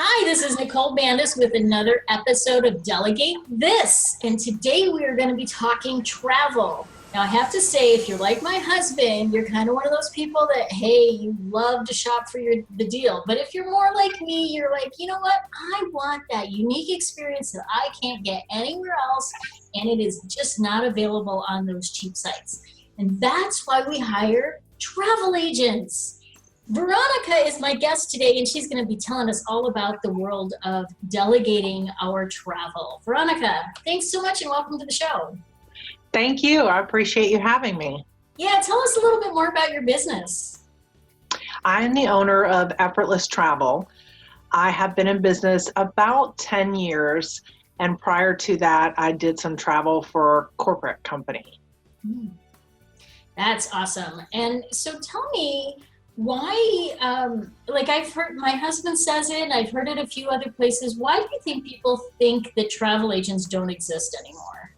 Hi, this is Nicole Bandis with another episode of Delegate This. And today we are going to be talking travel. Now, I have to say, if you're like my husband, you're kind of one of those people that, hey, you love to shop for the deal. But if you're more like me, you're like, you know what? I want that unique experience that I can't get anywhere else. And it is just not available on those cheap sites. And that's why we hire travel agents. Veronica is my guest today, and she's going to be telling us all about the world of delegating our travel. Veronica, thanks so much and welcome to the show. Thank you. I appreciate you having me. Yeah, tell us a little bit more about your business. I'm the owner of Effortless Travel. I have been in business about 10 years, and prior to that, I did some travel for a corporate company. That's awesome. And so tell me, why, I've heard, my husband says it, and I've heard it a few other places. Why do you think people think that travel agents don't exist anymore?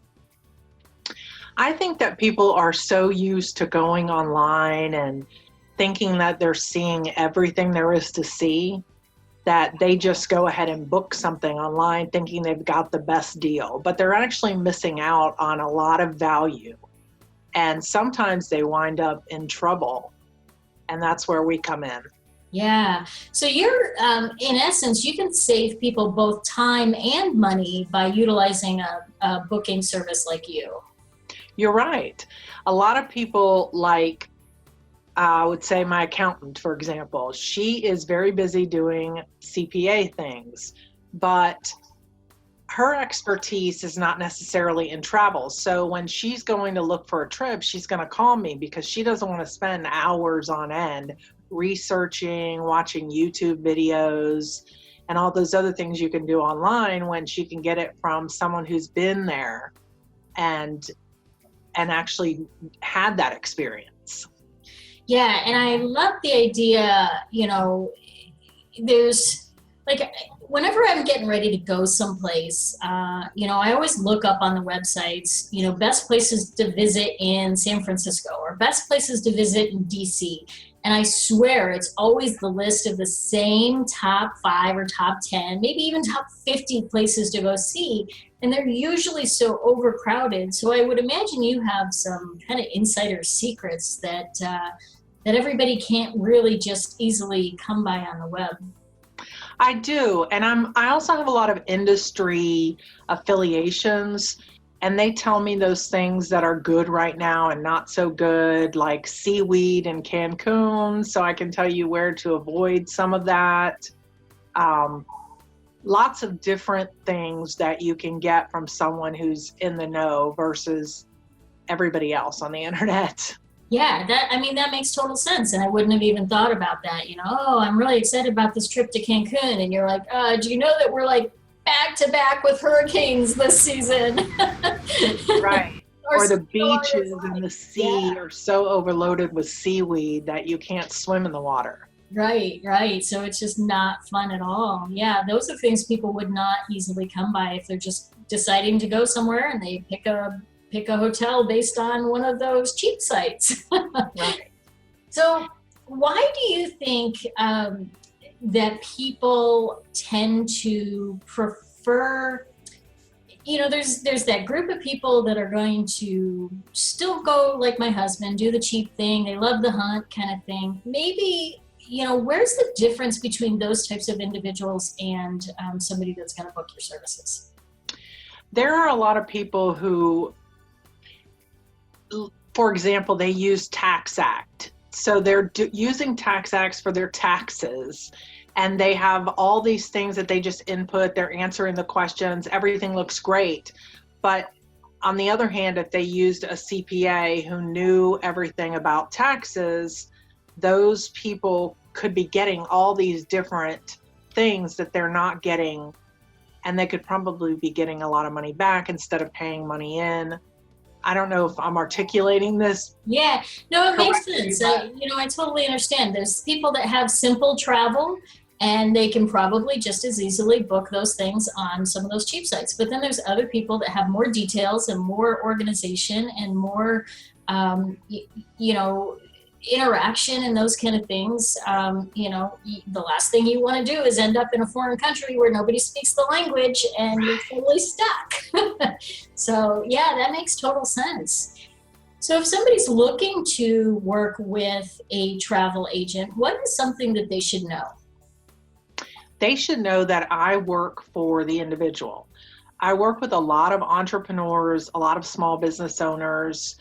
I think that people are so used to going online and thinking that they're seeing everything there is to see that they just go ahead and book something online thinking they've got the best deal, but they're actually missing out on a lot of value. And sometimes they wind up in trouble. And that's where we come in. Yeah. So you're, in essence, you can save people both time and money by utilizing a booking service like you. You're right. A lot of people I would say my accountant, for example, she is very busy doing CPA things, but her expertise is not necessarily in travel. So when she's going to look for a trip, she's going to call me because she doesn't want to spend hours on end researching, watching YouTube videos, and all those other things you can do online when she can get it from someone who's been there and actually had that experience. Yeah, and I love the idea, there's whenever I'm getting ready to go someplace, I always look up on the websites, best places to visit in San Francisco or best places to visit in DC. And I swear it's always the list of the same top 5 or top 10, maybe even top 50 places to go see. And they're usually so overcrowded. So I would imagine you have some kind of insider secrets that everybody can't really just easily come by on the web. I do, and I also have a lot of industry affiliations, and they tell me those things that are good right now and not so good, like seaweed in Cancun, so I can tell you where to avoid some of that. Lots of different things that you can get from someone who's in the know versus everybody else on the internet. Yeah, that makes total sense. And I wouldn't have even thought about that. I'm really excited about this trip to Cancun. And you're like, do you know that we're back to back with hurricanes this season? Right. Or the beaches and the sea are so overloaded with seaweed that you can't swim in the water. Right. So it's just not fun at all. Yeah, those are things people would not easily come by if they're just deciding to go somewhere and they pick a hotel based on one of those cheap sites. Right. So why do you think that people tend to prefer, there's that group of people that are going to still go like my husband, do the cheap thing, they love the hunt kind of thing. Maybe, where's the difference between those types of individuals and somebody that's going to book your services? There are a lot of people who, for example, they use TaxAct. So they're using TaxAct for their taxes, and they have all these things that they just input. They're answering the questions. Everything looks great. But on the other hand, if they used a CPA who knew everything about taxes, those people could be getting all these different things that they're not getting, and they could probably be getting a lot of money back instead of paying money in. I don't know if I'm articulating this. Yeah, no, it makes sense. I totally understand. There's people that have simple travel and they can probably just as easily book those things on some of those cheap sites. But then there's other people that have more details and more organization and more, interaction and those kind of things, the last thing you want to do is end up in a foreign country where nobody speaks the language and you're totally stuck. So yeah, that makes total sense. So if somebody's looking to work with a travel agent, what is something that they should know? They should know that I work for the individual. I work with a lot of entrepreneurs, a lot of small business owners,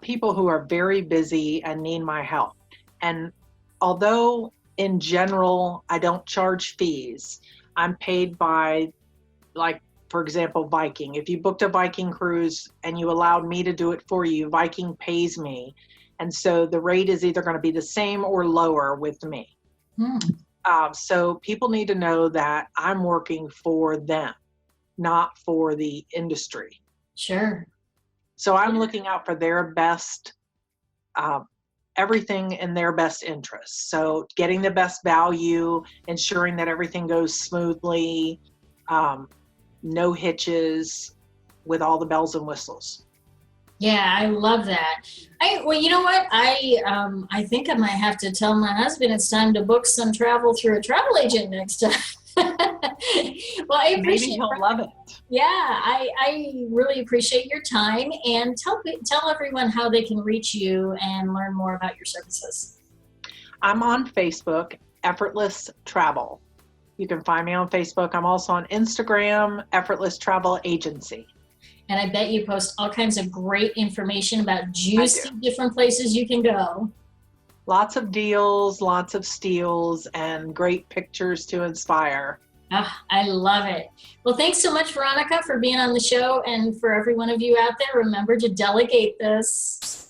people who are very busy and need my help. And although in general, I don't charge fees, I'm paid by, like, for example, Viking. If you booked a Viking cruise and you allowed me to do it for you, Viking pays me. And so the rate is either going to be the same or lower with me. So people need to know that I'm working for them, not for the industry. Sure. So I'm looking out for their best, everything in their best interests. So getting the best value, ensuring that everything goes smoothly, no hitches, with all the bells and whistles. Yeah, I love that. Well, you know what? I think I might have to tell my husband it's time to book some travel through a travel agent next time. Well, I appreciate. Maybe he'll love it. Yeah, I really appreciate your time, and tell everyone how they can reach you and learn more about your services. I'm on Facebook, Effortless Travel. You can find me on Facebook. I'm also on Instagram, Effortless Travel Agency. And I bet you post all kinds of great information about juicy different places you can go. Lots of deals, lots of steals, and great pictures to inspire. Oh, I love it. Well, thanks so much, Veronica, for being on the show. And for every one of you out there, remember to delegate this.